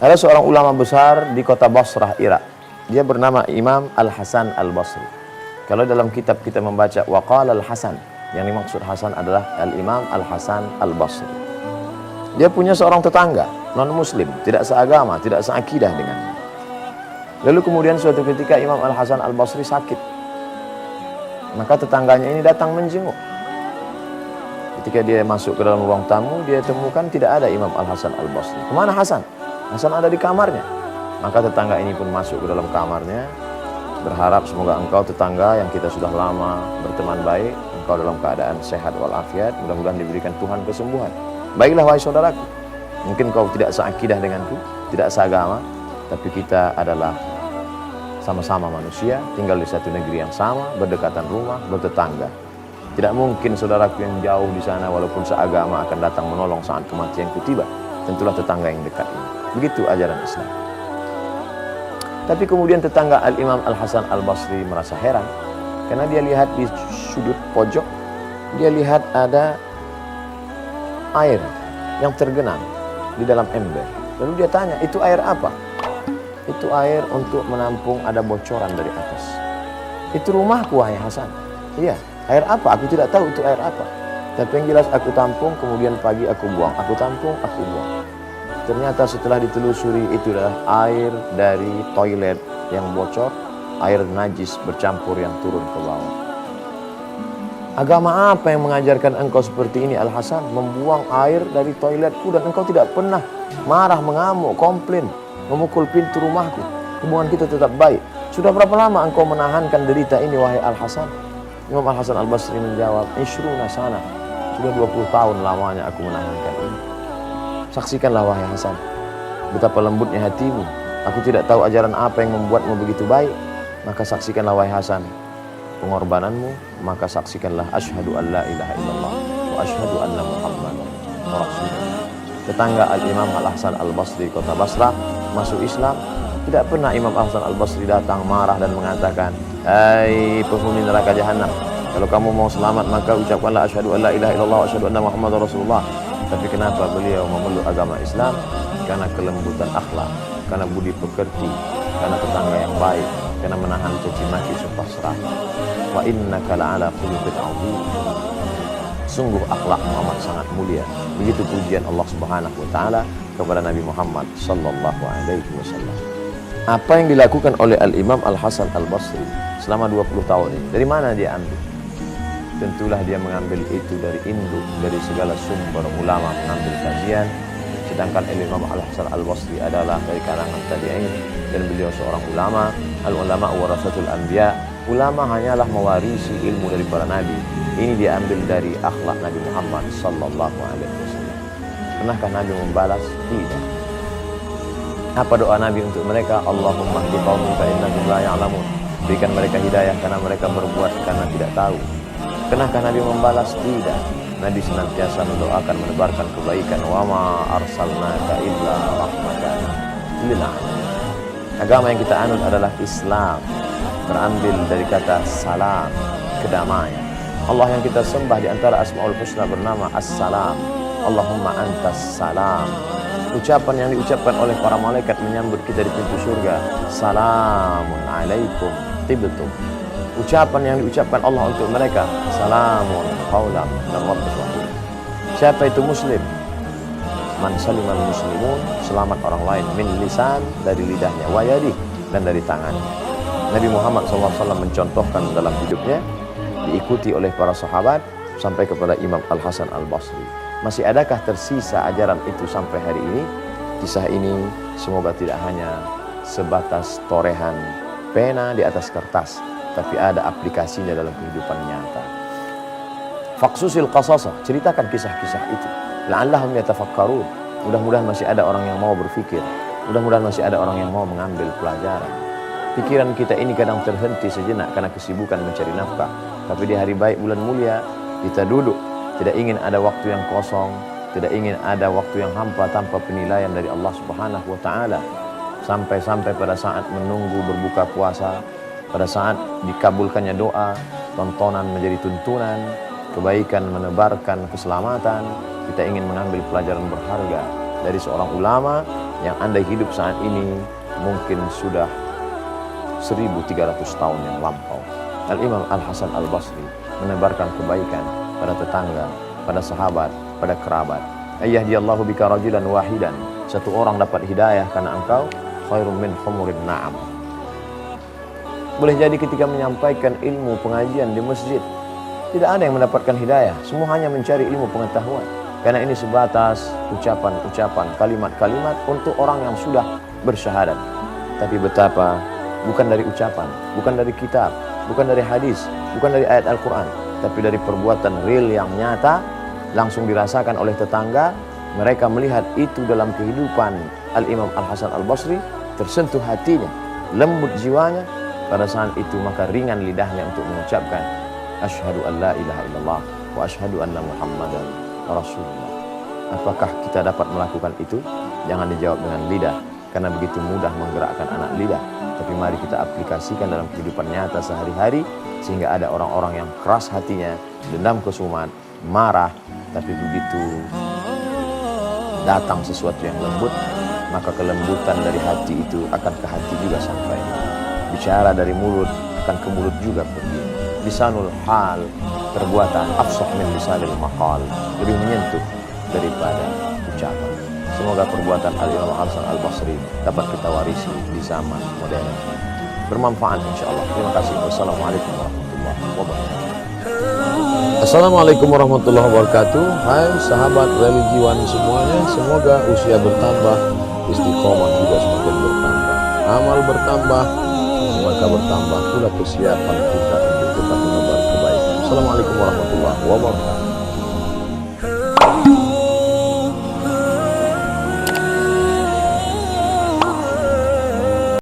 Ada seorang ulama besar di kota Basrah, Irak. Dia bernama Imam Al-Hasan Al-Basri. Kalau dalam kitab kita membaca Waqala Al-Hasan, yang dimaksud Hasan adalah Al-Imam Al-Hasan Al-Basri. Dia punya seorang tetangga, non-muslim, tidak seagama, tidak seakidah dengannya. Lalu kemudian suatu ketika Imam Al-Hasan Al-Basri sakit. Maka tetangganya ini datang menjenguk. Ketika dia masuk ke dalam ruang tamu, dia temukan tidak ada Imam Al-Hasan Al-Basri. Kemana Hasan? Hasan ada di kamarnya. Maka tetangga ini pun masuk ke dalam kamarnya, berharap semoga engkau tetangga yang kita sudah lama berteman baik, engkau dalam keadaan sehat walafiat, mudah-mudahan diberikan Tuhan kesembuhan. Baiklah wahai saudaraku, mungkin kau tidak seakidah denganku, tidak seagama, tapi kita adalah sama-sama manusia, tinggal di satu negeri yang sama, berdekatan rumah, bertetangga. Tidak mungkin saudaraku yang jauh di sana walaupun seagama akan datang menolong saat kematianku tiba. Tentulah tetangga yang dekat ini. Begitu ajaran Islam. Tapi kemudian tetangga Al-Imam Al-Hasan Al-Basri merasa heran, karena dia lihat di sudut pojok, dia lihat ada air yang tergenang di dalam ember. Lalu dia tanya, itu air apa? Itu air untuk menampung ada bocoran dari atas. Itu rumahku wahai Hasan. Iya, air apa? Aku tidak tahu itu air apa. Tapi yang jelas aku tampung, kemudian pagi aku buang. Aku tampung, aku buang. Ternyata setelah ditelusuri itu adalah air dari toilet yang bocor, air najis bercampur yang turun ke bawah. Agama apa yang mengajarkan engkau seperti ini Al-Hasan? Membuang air dari toiletku dan engkau tidak pernah marah, mengamuk, komplain, memukul pintu rumahku. Hubungan kita tetap baik. Sudah berapa lama engkau menahankan derita ini wahai Al-Hasan? Imam Al-Hasan Al-Basri menjawab, Ishruna sana. Sudah 20 tahun lamanya aku menahankan ini. Saksikanlah wahai Hasan, betapa lembutnya hatimu. Aku tidak tahu ajaran apa yang membuatmu begitu baik. Maka saksikanlah wahai Hasan pengorbananmu. Maka saksikanlah asyhadu an la ilaha illallah wa asyhadu anna muhammadan rasulullah. Tetangga Al-Imam Al-Hasan Al-Basri kota Basrah masuk Islam. Tidak pernah Imam Al-Hasan Al-Basri datang marah dan mengatakan, hai penghuni neraka jahanam, kalau kamu mau selamat maka ucapkanlah asyhadu an la ilaha illallah wa asyhadu anna muhammadan rasulullah. Tapi kenapa beliau memeluk agama Islam? Karena kelembutan akhlak, karena budi pekerti, karena tetangga yang baik, karena menahan caci maki sumpah serah. Wa innaka la'ala khuluqin 'adzim. Sungguh akhlak Muhammad sangat mulia. Begitu pujian Allah Subhanahu wa taala kepada Nabi Muhammad sallallahu alaihi wasallam. Apa yang dilakukan oleh Al-Imam Al-Hasan Al-Basri selama 20 tahun ini, dari mana dia ambil? Tentulah dia mengambil itu dari induk, dari segala sumber ulama mengambil kajian. Sedangkan Imam Al-Hasan Al-Basri adalah dari kalangan tabi'in dan beliau seorang ulama. Al-ulama warasatul anbiya. Ulama hanyalah mewarisi ilmu dari para nabi. Ini diambil dari akhlak Nabi Muhammad sallallahu alaihi wasallam. Pernahkah Nabi membalas? Tidak. Apa doa Nabi untuk mereka? Allahumma hdi qaumi fa innahum la ya'lamun. Berikan mereka hidayah karena mereka berbuat karena tidak tahu. Pernahkah Nabi membalas? Tidak. Nabi senantiasa mendoakan menebarkan kebaikan. Wa ma arsalnaka illa rahmatan lil alamin. Agama yang kita anut adalah Islam. Terambil dari kata salam, kedamaian. Allah yang kita sembah di antara Asmaul Husna bernama As-Salam. Allahumma antas salam. Ucapan yang diucapkan oleh para malaikat menyambut kita di pintu surga. Salamun alaikum tibtum. Ucapan yang diucapkan Allah untuk mereka, salamun qaulan min rabbir rahim. Siapa itu muslim? Man salimal muslimun, selamat orang lain min lisan, dari lidahnya, wa yadih, dan dari tangannya. Nabi Muhammad SAW mencontohkan dalam hidupnya, diikuti oleh para sahabat sampai kepada Imam Al-Hasan Al-Basri. Masih adakah tersisa ajaran itu sampai hari ini? Kisah ini semoga tidak hanya sebatas torehan pena di atas kertas, tapi ada aplikasinya dalam kehidupan nyata. Faqsusil qasasah, ceritakan kisah-kisah itu. La'allahum yatafakkarun. Mudah-mudahan masih ada orang yang mau berpikir. Mudah-mudahan masih ada orang yang mau mengambil pelajaran. Pikiran kita ini kadang terhenti sejenak karena kesibukan mencari nafkah. Tapi di hari baik bulan mulia, kita duduk. Tidak ingin ada waktu yang kosong. Tidak ingin ada waktu yang hampa tanpa penilaian dari Allah Subhanahu wa ta'ala. Sampai-sampai pada saat menunggu berbuka puasa, pada saat dikabulkannya doa, tontonan menjadi tuntunan, kebaikan menebarkan keselamatan, kita ingin mengambil pelajaran berharga. dari seorang ulama yang andai hidup saat ini mungkin sudah 1300 tahun yang lampau. Al-Imam Al-Hasan Al-Basri menebarkan kebaikan pada tetangga, pada sahabat, pada kerabat. Ayyahdiyallahu bika rajulan wahidan, satu orang dapat hidayah karena engkau, khairum min humurin na'am. Boleh jadi ketika menyampaikan ilmu pengajian di masjid, tidak ada yang mendapatkan hidayah, semua hanya mencari ilmu pengetahuan. Karena ini sebatas ucapan-ucapan, kalimat-kalimat untuk orang yang sudah bersyahadat. Tapi betapa bukan dari ucapan, bukan dari kitab, bukan dari hadis, bukan dari ayat Al-Quran, tapi dari perbuatan real yang nyata, langsung dirasakan oleh tetangga. Mereka melihat itu dalam kehidupan Al-Imam Al-Hasan Al-Basri, tersentuh hatinya, lembut jiwanya. Pada saat itu maka ringan lidahnya untuk mengucapkan asyhadu an la ilaha illallah wa asyhadu anna muhammadan rasulullah. Apakah kita dapat melakukan itu? Jangan dijawab dengan lidah, karena begitu mudah menggerakkan anak lidah. Tapi mari kita aplikasikan dalam kehidupan nyata sehari-hari, sehingga ada orang-orang yang keras hatinya, dendam kesumat, marah, tapi begitu datang sesuatu yang lembut, maka kelembutan dari hati itu akan ke hati juga sampai. Bicara dari mulut akan ke mulut juga pergi. Lisanul hal, perbuatan afsah min lisanil maqal, lebih menyentuh daripada ucapan. Semoga perbuatan Al-Imam Al-Hasan Al-Basri dapat kita warisi di zaman modern. Bermanfaat insyaallah. Terima kasih. Wassalamualaikum warahmatullahi wabarakatuh. Assalamualaikum warahmatullahi wabarakatuh. Hai sahabat religiwan semuanya, semoga usia bertambah, istiqomah juga semakin bertambah, amal bertambah, maka bertambah pula kesiapan kita untuk tetap menebar kebaikan. Assalamualaikum warahmatullahi wabarakatuh.